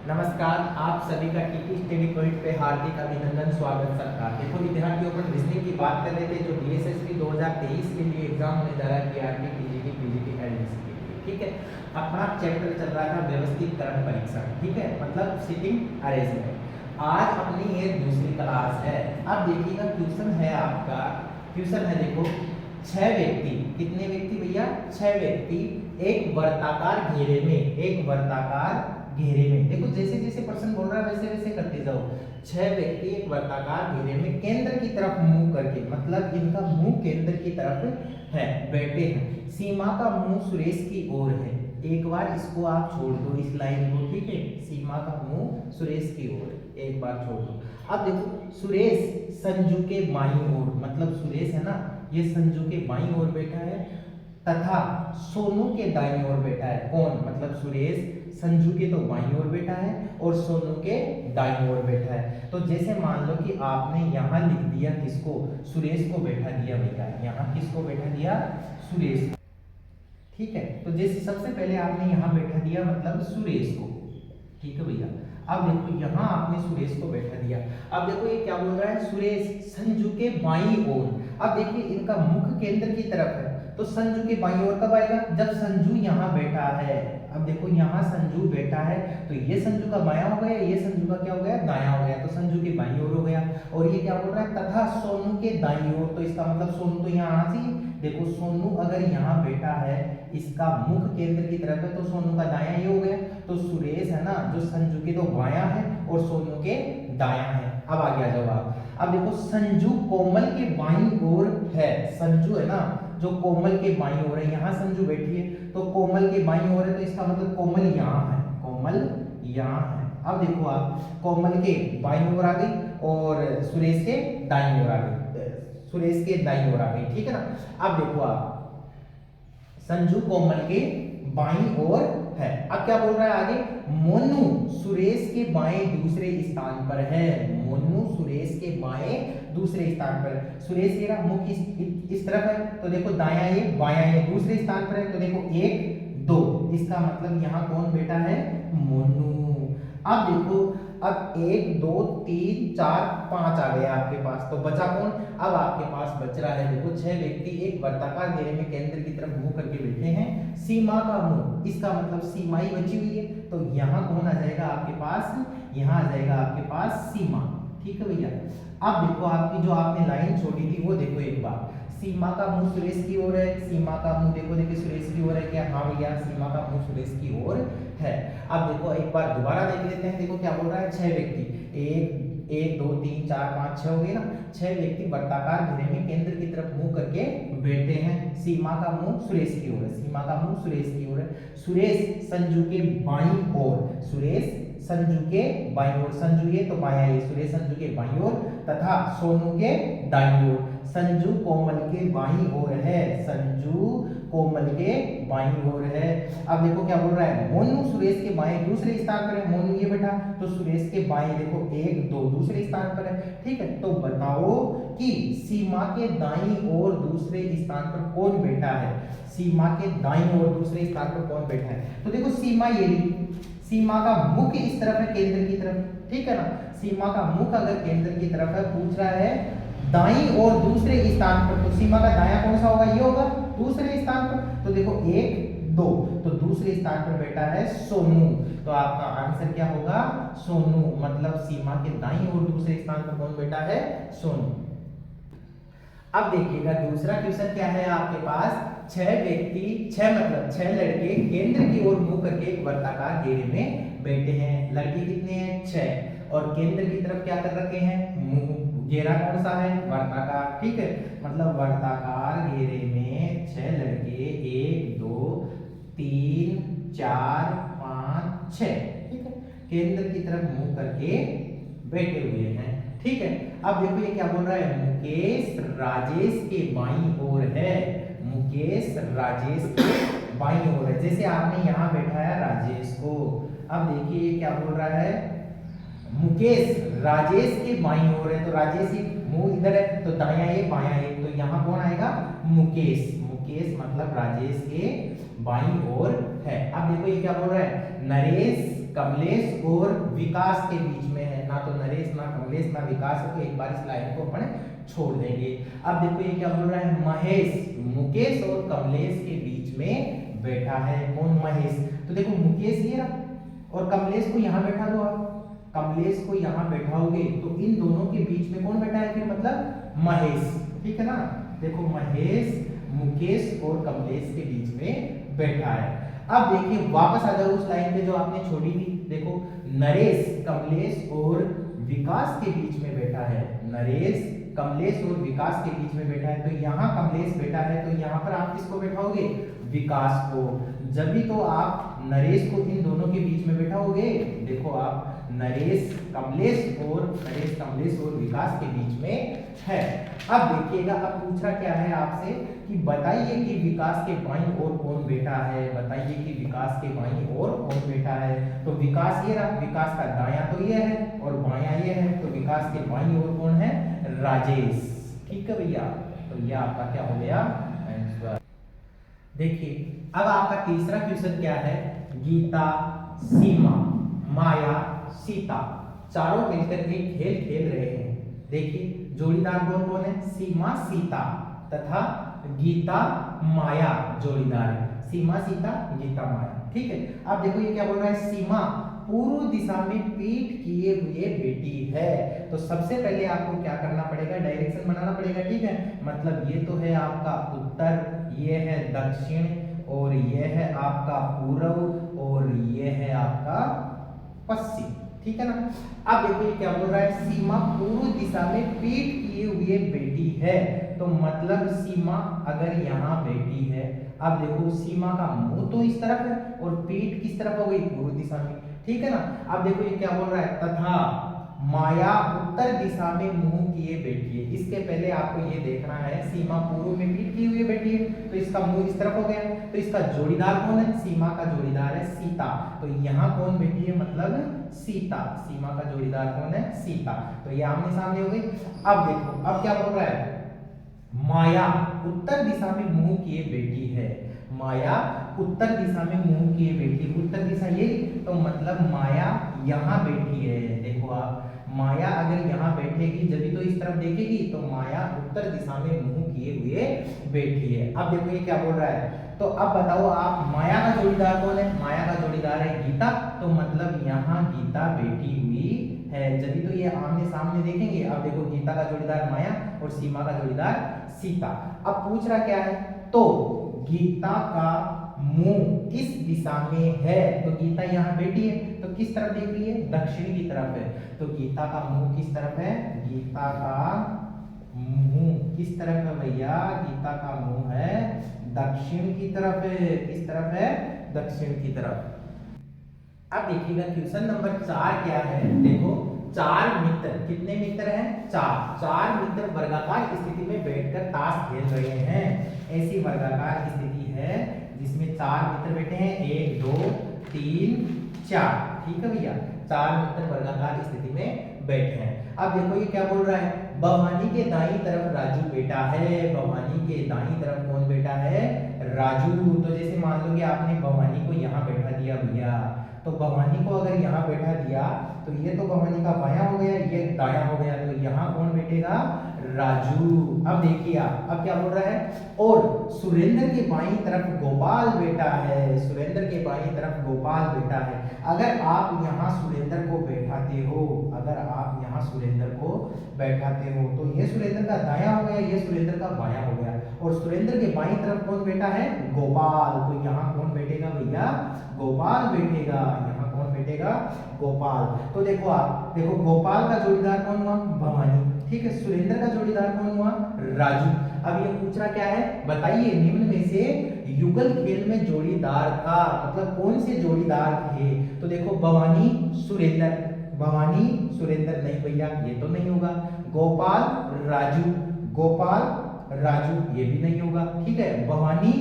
नमस्कार, आप सभी का टीपी स्टडी पॉइंट पे हार्दिक अभिनंदन, स्वागत सरकार। देखो विद्यार्थियों, अपन रीजनिंग की बात कर रहे थे जो बीएसएसपी 2023 के लिए एग्जाम होने जा रहा है पीआरटी, टीजीटी, पीजीटी, एलडीसी के लिए। ठीक है, अपना चैप्टर चल रहा था व्यवस्थितकरण परीक्षण। ठीक है, मतलब सिटिंग अरेंजमेंट। आज अपनी ये दूसरी क्लास है। अब देखिएगा, क्वेश्चन है आपका, क्वेश्चन है देखो, 6 व्यक्ति, कितने व्यक्ति भैया? 6 व्यक्ति एक वर्ताकार घेरे में, एक वर्ताकार घेरे में, देखो जैसे जैसे प्रश्न बोल रहा है वैसे वैसे करते जाओ। 6 व्यक्ति एक वर्ताकार घेरे में केंद्र की तरफ मुंह करके, मतलब इनका मुंह केंद्र की तरफ है, बैठे हैं। सीमा का मुंह सुरेश की ओर है। एक बार इसको आप छोड़ दो, इस लाइन को। ठीक है, सीमा का मुंह सुरेश की ओर, एक बार छोड़ दो। अब देखो, सुरेश संजू के बाईं ओर, मतलब सुरेश है ना, ये संजू के बाईं ओर बैठा है, तथा सोनू के दाईं ओर बैठा है। कौन? मतलब सुरेश संजू के तो बाईं ओर बैठा है और सोनू के दाईं ओर बैठा है। तो जैसे मान लो कि आपने यहाँ लिख दिया किसको? सुरेश को बैठा दिया भैया, यहाँ किसको बैठा दिया? सुरेश। ठीक है, तो जैसे सबसे पहले आपने यहाँ बैठा दिया, मतलब सुरेश को। ठीक है भैया, अब देखो यहाँ आपने सुरेश को बैठा दिया। अब देखो ये क्या बोल रहा है? सुरेश संजू के बाईं ओर। अब देखिए इनका मुख केंद्र की तरफ है, तो संजू के बाईं ओर कब आएगा? जब संजू यहाँ बैठा है। अब देखो यहाँ संजू बैठा है, तो ये संजू का बायां हो गया, ये संजू का क्या हो गया? दायां हो गया, तो संजू की बाईं ओर हो गया। और ये क्या बोल रहा है? तथा सोनू के दाईं ओर, तो इसका मतलब सोनू तो यहाँ आना चाहिए। देखो सोनू अगर यहाँ बैठा है, इसका मुख केंद्र की तरफ है, तो सोनू का दायां ये हो गया। तो सुरेश है ना, जो संजू के तो बायां है और सोनू के दायां है। अब आ गया जवाब। अब देखो संजू कोमल के बाईं ओर है, संजू है ना जो कोमल के बाईं ओर है, यहाँ संजू बैठी है तो कोमल के बाईं ओर है, तो इसका मतलब कोमल यहाँ है, कोमल यहाँ है। अब देखो आप, कोमल के बाईं ओर आ गई और सुरेश के दाईं ओर आ गई, सुरेश के दाईं ओर आ गई। ठीक है ना। अब देखो आप, संजू कोमल के बाईं ओर है। अब क्या बोल रहा है आगे? मोनू सुरेश के बाएं दूसरे स्थान पर है। मोनू सुरेश के बाएं दूसरे स्थान पर है। सुरेश ये रहा, मुख इस तरफ है, तो देखो दायां ये बायां ये दूसरे स्थान पर है, तो देखो 1 2, इसका मतलब यहाँ कौन बैठा है? मोनू। अब देखो, अब 1 2 3 4 5 आ गए आपके पास, तो बचा कौन? अब आपके पास बच रहा है, देखो 6 व्यक्ति एक वर्ताकार घेरे में केंद्र की तरफ मुंह करके बैठे हैं। सीमा का मुंह, इसका मतलब सीमा ही बची हुई है, तो यहाँ कौन आ जाएगा आपके पास? यहाँ आ जाएगा आपके पास सीमा। ठीक है भैया। अब देखो आपकी जो आपने लाइन छोड़ी थी वो देखो एक बार, सीमा का मुंह सुरेश की ओर है, सीमा का मुंह देखो, देखिए सुरेश की ओर है क्या? हाँ भैया, सीमा का मुंह सुरेश की ओर है। अब देखो एक बार दोबारा देख लेते हैं, देखो क्या बोल रहा है? 6 व्यक्ति, 1 2 3 4 5 6 हो गए ना। 6 व्यक्ति वर्ताकार घेरे में केंद्र की तरफ मुंह करके बैठे हैं। सीमा का मुंह सुरेश की ओर है, सीमा का मुंह सुरेश की ओर है। सुरेश संजू के बाईं ओर, सुरेश संजू के बाईं ओर, संजू ये तो बायां ये, सुरेश संजू के बाईं ओर तथा सोनू के दाईं ओर। संजू कोमल के बाईं ओर है, संजू कोमल के बाईं ओर है। अब देखो क्या बोल रहा है? मोनू सुरेश के बाएं दूसरे स्थान पर है, मोनू ये बेटा, तो सुरेश के बाएं देखो 1 2 दूसरे स्थान पर है। ठीक है, तो बताओ कि सीमा के दाईं ओर दूसरे स्थान पर कौन बैठा है? सीमा के दाईं ओर दूसरे स्थान पर कौन बैठा है? तो देखो सीमा ये रही, सीमा का मुख इस तरफ है केंद्र की तरफ। ठीक है ना, सीमा का मुख अगर केंद्र की तरफ है, पूछ रहा है दाईं और दूसरे स्थान पर, तो सीमा का दायां कौन सा होगा? ये होगा दूसरे स्थान पर। तो देखो 1 2, तो दूसरे स्थान पर बैठा है सोनू, तो आपका आंसर क्या होगा? सोनू। मतलब सीमा के दाईं और दूसरे स्थान पर कौन बैठा है? सोनू। अब देखिएगा दूसरा क्वेश्चन क्या है आपके पास? 6 व्यक्ति, 6 मतलब 6 लड़के केंद्र की ओर मुंह करके एक वर्ताकार घेरे में बैठे हैं। लड़के कितने हैं? 6, और केंद्र की तरफ क्या कर रखे हैं? मुंह। घेरा कौन सा है? वर्ताकार। ठीक है, मतलब वर्ताकार घेरे में 6 लड़के 1 2 3 4 5 6, ठीक है, केंद्र की तरफ मुंह करके बैठे हुए हैं। ठीक है, अब देखो ये क्या बोल रहा है? मुकेश राजेश के बाईं ओर है, मुकेश राजेश के बाईं ओर है। जैसे आपने यहाँ बैठाया राजेश को, अब देखिए ये क्या बोल रहा है? मुकेश राजेश के बाईं ओर है, तो राजेश ही मुंह इधर है, तो दायां ये बायां ये, तो यहाँ कौन आएगा? मुकेश। मुकेश मतलब राजेश के बाईं ओर है। अब देखो ये क्या बोल रहा है? नरेश कमलेश और विकास के बीच में है, ना तो नरेश ना कमलेश ना विकास है, तो एक बार इस लाइन को अपन छोड़ देंगे। अब देखो ये क्या बोल रहा है, महेश मुकेश और कमलेश के बीच में बैठा है। कौन, महेश। तो देखो मुकेश ये रहा और कमलेश को यहाँ बैठा दो आप, कमलेश को यहाँ बैठाओगे तो इन दोनों के बीच में कौन बैठा है फिर, मतलब महेश, ठीक है ना। देखो महेश मुकेश और कमलेश के बीच में बैठा है। अब देखिए वापस आ जाओ उस लाइन पे जो आपने छोड़ी थी। देखो नरेश कमलेश और विकास के बीच में बैठा है, नरेश कमलेश और विकास के बीच में बैठा है, तो यहाँ कमलेश बैठा है तो यहाँ पर आप किसको बैठाओगे, विकास को। जब भी तो आप नरेश को इन दोनों के बीच में बैठाओगे, देखो आप नरेश कमलेश और विकास के बीच में है। अब देखिएगा, अब पूछा क्या है आपसे कि बताइए कि विकास के बाईं ओर कौन बैठा है, बताइए कि विकास के बाईं ओर कौन बैठा है। तो विकास ये रहा, विकास का दायां तो ये है और बायां ये है, तो विकास के बाईं ओर कौन है, राजेश। ठीक है भैया, तो ये आपका क्या हो गया आंसर। देखिए अब आपका तीसरा क्वेश्चन क्या है, गीता, सीमा, माया, सीता चारों मिलकर एक खेल खेल रहे हैं। देखिए जोड़ीदार कौन कौन है, सीमा सीता तथा गीता माया जोड़ीदार है, सीमा सीता गीता माया। ठीक है, अब देखो ये क्या बोल रहा है, सीमा पूर्व दिशा में पीठ किए हुए बेटी है। तो सबसे पहले आपको क्या करना पड़ेगा, डायरेक्शन बनाना पड़ेगा। ठीक है, मतलब ये तो है आपका उत्तर, ये है दक्षिण और ये है आपका पूर्व और ये है आपका पश्चिम। ठीक है ना। अब देखो ये क्या बोल रहा है, सीमा पूर्व दिशा में पीठ किए हुए बेटी है, तो मतलब सीमा अगर यहाँ बैठी है, अब देखो सीमा का मुंह तो इस तरफ है और पीठ किस तरफ हो गई, पूर्व दिशा में। ठीक है ना। अब देखो ये क्या बोल रहा है, तथा माया उत्तर दिशा में मुंह किए बैठी है। इसके पहले आपको ये देखना है, सीमा पूर्व में पीठ किए हुए बैठी है तो इसका मुंह इस तरफ हो गया, तो इसका जोड़ीदार कौन है, सीमा का जोड़ीदार है सीता, तो यहाँ कौन बैठी है, मतलब सीता, सीमा का जोड़ीदार कौन है, सीता, तो ये आमने सामने हो गई। अब देखो अब क्या बोल रहा है, माया उत्तर दिशा में मुंह किए बैठी है, माया उत्तर दिशा में मुंह किए बैठी, उत्तर दिशा ये, तो मतलब माया यहाँ बैठी है। देखो आप, माया अगर यहाँ बैठेगी जब भी तो इस तरफ देखेगी, तो माया उत्तर दिशा में मुंह किए हुए बैठी है। अब देखो ये क्या बोल रहा है, तो अब बताओ आप, माया का जोड़ीदार कौन है, माया का जोड़ीदार है गीता, तो मतलब यहाँ गीता बैठी हुई है, जब भी तो ये आमने सामने देखेंगे। अब देखो गीता का जोड़ीदार माया और सीमा का जोड़ीदार सीता। अब पूछ रहा क्या है, तो गीता का मुंह किस दिशा में है, तो गीता यहाँ बैठी है तो किस तरफ देख रही है, दक्षिण की तरफ है, तो गीता का मुंह किस तरफ है, गीता का मुंह किस तरफ है भैया, गीता का मुंह है दक्षिण की तरफ है, किस तरफ है, दक्षिण की तरफ। अब देखिएगा क्वेश्चन नंबर 4 क्या है, देखो चार मित्र, कितने मित्र हैं, चार मित्र वर्गाकार स्थिति में बैठकर ताश खेल रहे हैं। ऐसी वर्गाकार स्थिति है जिसमें चार मित्र बैठे हैं, 1 2 3 4। ठीक है भैया, चार मित्र वर्गाकार स्थिति में बैठे हैं। अब देखो ये क्या बोल रहा है, भवानी के दाईं तरफ राजू बैठा है, भवानी के दाईं तरफ कौन बैठा है, राजू। तो जैसे मान लो कि आपने भवानी को यहाँ बैठा दिया भैया, तो भवानी को अगर यहाँ बैठा दिया तो ये तो भवानी का बायां हो गया, ये दायां हो गया, तो यहाँ कौन बैठेगा, राजू। अब देखिए आप, अब क्या बोल रहा है, और सुरेंद्र के बाईं तरफ गोपाल बैठा है, सुरेंद्र के बाईं तरफ गोपाल बैठा है। अगर आप यहाँ सुरेंद्र को बैठाते हो, अगर आप यहाँ सुरेंद्र को बैठाते हो, तो ये सुरेंद्र का दायां हो गया, ये सुरेंद्र का बायां हो गया, और सुरेंद्र के बाईं तरफ कौन बैठा है, गोपाल, तो यहाँ कौन बैठेगा भैया, गोपाल बैठेगा, यहाँ कौन बैठेगा, गोपाल। तो देखो आप, देखो गोपाल का जोड़ीदार कौन हुआ, भवानी, ठीक है, सुरेंद्र का जोड़ीदार कौन हुआ, राजू। अब ये पूछ रहा क्या है, बताइए निम्न में से युगल खेल में जोड़ीदार था, मतलब कौन से जोड़ीदार थे, तो देखो भवानी सुरेंद्र, भवानी सुरेंद्र नहीं भैया, ये तो नहीं होगा, गोपाल राजू, गोपाल राजू ये भी नहीं होगा, ठीक है, भवानी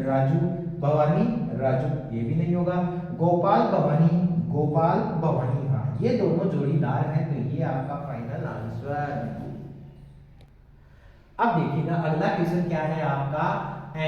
राजू, भवानी राजू ये भी नहीं होगा, गोपाल भवानी, गोपाल भवानी, हाँ ये दोनों जोड़ीदार हैं, तो ये आपका फाइनल आंसर। अब देखिएगा अगला क्वेश्चन क्या है आपका,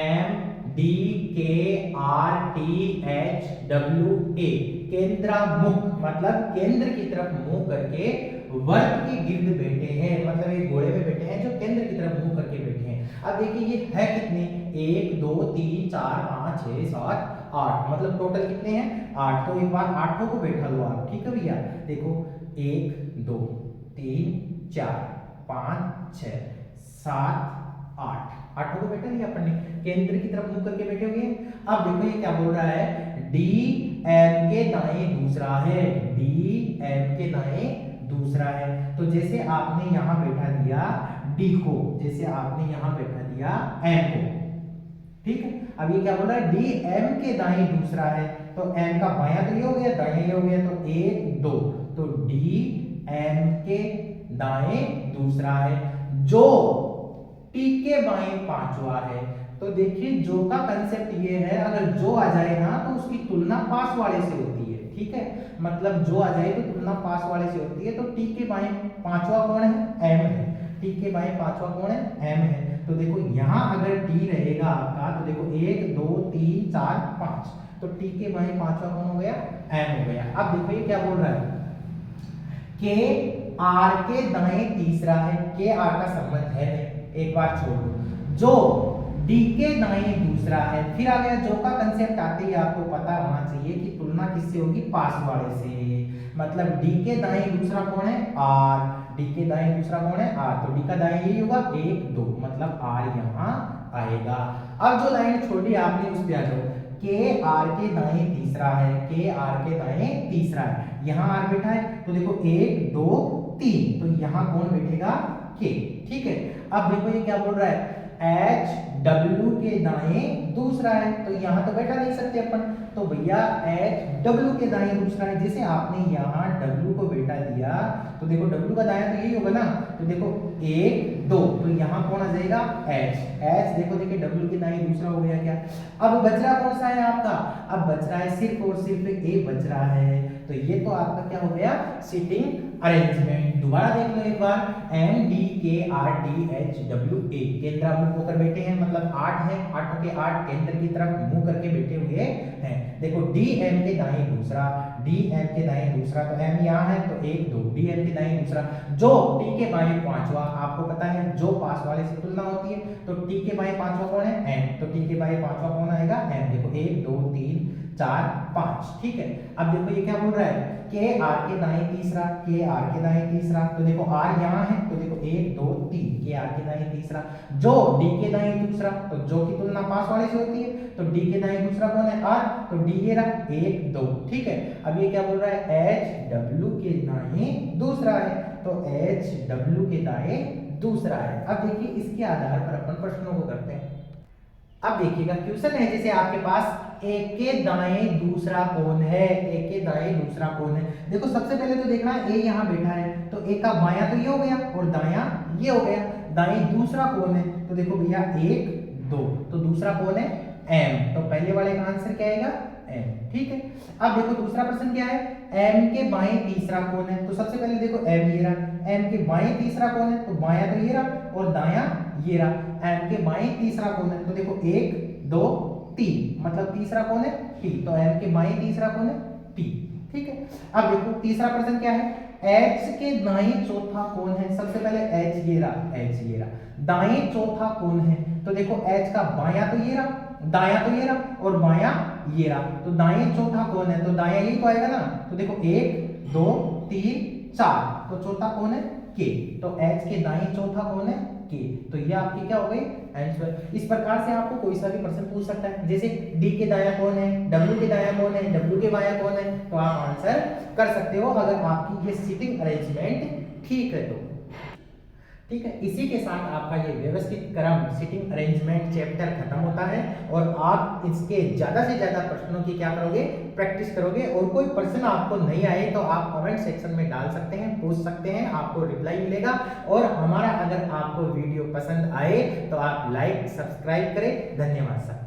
MDKRTHWA केंद्रामुख मतलब केंद्र की तरफ मुंह करके वर्त के गिर्द बैठे हैं, मतलब एक घोड़े में बैठे हैं जो केंद्र की तरफ मुंह करके बैठे हैं। अब देखिए ये है कितने, 1 2 3 4 5 6 7 8, मतलब टोटल कितने हैं 8। तो एक बार 8 को बैठा लो आप, ठीक है भैया। देखो 1 2 3 4 5 6 7 8, 8 को बैठा लिया अपन ने, केंद्र की तरफ मुंह करके बैठे हुए हैं। अब देखो ये क्या बोल रहा है, डी एम के दाएं दूसरा है, डी एम के दाएं दूसरा है। तो जैसे आपने यहां बैठा दिया डी को, जैसे आपने यहां बैठा दिया एम को, ठीक है। अब ये क्या बोल रहा है, डी एम के दाएं दूसरा है, तो एम का बायां तो ये हो गया, दायां ये हो गया, तो 1 2, तो डी एम के दाएं दूसरा है, जो टी के बाएं पांचवा है। तो देखिए जो का कंसेप्ट ये है, अगर जो आ जाए ना तो उसकी तुलना पास वाले से होती है, ठीक है। मतलब जो आ जाए तो तुलना पास वाले से होती है। तो टी के बाएं पांचवा कौन है, एम है, टी के बाएं पांचवा कौन है, एम है। तो देखो यहां अगर टी रहेगा आपका, तो देखो 1 2 3 4 5, तो टी के बाएं पांचवा कौन हो गया, एम हो गया। अब देखो ये क्या बोल रहा है, के आर के दाएं तीसरा है, के आर का संबंध है नहीं, एक बार छोड़ दो, जो डी के दाएं दूसरा है। फिर आ गया जो का कंसेप्ट आते ही आपको पता होना चाहिए कि तुलना किससे होगी, पास वाले से। मतलब डी के दाएं दूसरा कौन है, आर, डी के दाएं दूसरा कौन है, आर, तो डी का दाएं यही होगा 1 2, मतलब आर यहां आएगा। अब जो लाइन छोड़ी आपने उस पे आ जाओ, के आर के दाएं तीसरा है, के आर के दाएं तीसरा है, यहां आर बैठा है, तो देखो 1 2 3, तो यहां कौन बैठेगा, के, ठीक है। अब देखो ये क्या बोल रहा है, एच डब्ल्यू के दाएं दूसरा है, तो यहां तो बैठा नहीं सकते अपन, तो भैया एच डब्ल्यू के दाएं दूसरा है। जैसे आपने यहां डब्ल्यू को बैठा दिया, तो देखो डब्ल्यू का दायां तो यही होगा ना, तो देखो 1 2, तो यहां कौन आ जाएगा, एच, एच देखो देखिए डब्ल्यू के दाएं दूसरा हो गया क्या। अब बच रहा कौन सा है आपका, अब बच रहा है सिर्फ और सिर्फ ए बच रहा है, तो ये तो आपका क्या हो गया, सिटिंग अरेंजमेंट। दोबारा देख लो एक बार, M D K R T H W A, केंद्रामुख होकर बैठे हैं, मतलब 8 है, 8 के 8 केंद्र की तरफ मुंह करके बैठे हुए हैं। देखो डी एम के दाएं दूसरा, डी एम के दाएं दूसरा, तो एम यहाँ है, तो 1 2, डी एम के दाएं दूसरा, जो टी के बाएं पांचवा, आपको पता है जो पास वाले से तुलना होती है, तो टी के बाएं पांचवा कौन है, एम, तो टी के बाएं पांचवा कौन आएगा, एम। देखो 1 2 3 4 5, ठीक है। अब देखो ये क्या बोल रहा है, के आर के दाएं तीसरा, के आर के दाएं तीसरा, तो देखो आर यहाँ है, तो देखो 1 2 3, के आर के दाएं तीसरा, जो डी के दाएं दूसरा, तो जो की तुलना पास वाले से होती है, तो डी के दाएं दूसरा कौन है, आर, तो डी ये रहा 1 2, ठीक है। अब ये क्या बोल रहा है, एच डब्ल्यू के दाएं दूसरा है, तो एच डब्ल्यू के दाएं दूसरा है। अब देखिए इसके आधार पर अपन प्रश्नों को करते हैं। अब देखिएगा क्वेश्चन है, जैसे आपके पास एक के दाएं दूसरा कौन है, एक के दाएं दूसरा कौन है। देखो सबसे पहले तो देखना ए यहाँ बैठा है, तो एक का बायां तो ये हो गया और दायां ये हो गया, दाएं दूसरा कौन है, तो देखो भैया 1 2, तो दूसरा कौन है, एम, तो पहले वाले का आंसर क्या आएगा, एम, ठीक है। अब देखो दूसरा प्रश्न क्या है, एम के बाएं तीसरा कौन है, तो सबसे पहले देखो एम ये रहा, एम के बाएं तीसरा कौन है, तो बायां तो ये रहा और दायां ये रहा, एम के बाएं तीसरा कौन है, तो देखो 1 2 3, मतलब तीसरा कौन है, टी, तो एम के बाएं तीसरा कौन है, टी, ठीक है। अब देखो तीसरा प्रश्न क्या है, एच के दाएं चौथा कौन है, सबसे पहले एच ये रहा, एच ये रहा, दाएं चौथा कौन है, तो देखो एच का बायां तो ये रहा, दायां तो ये रहा और बायां ये रहा, तो दाएं चौथा कौन है, तो दायां यही तो आएगा ना, तो देखो 1 2 3 4, तो चौथा कौन है, के, तो एच के दाएं चौथा कौन है, के, तो ये आपकी क्या हो गई आंसर। इस प्रकार से आपको कोई सा भी प्रश्न पूछ सकता है, जैसे डी के दायां कौन है, डब्ल्यू के दायां कौन है, डब्ल्यू के बायां कौन है, तो आप आंसर कर सकते हो अगर आपकी ये सिटिंग अरेंजमेंट ठीक है तो, ठीक है। इसी के साथ आपका ये व्यवस्थित क्रम सिटिंग अरेंजमेंट चैप्टर खत्म होता है और आप इसके ज्यादा से ज्यादा प्रश्नों की क्या करोगे, प्रैक्टिस करोगे। और कोई प्रश्न आपको नहीं आए तो आप कमेंट सेक्शन में डाल सकते हैं, पूछ सकते हैं, आपको रिप्लाई मिलेगा। और हमारा अगर आपको वीडियो पसंद आए तो आप लाइक सब्सक्राइब करें। धन्यवाद सर।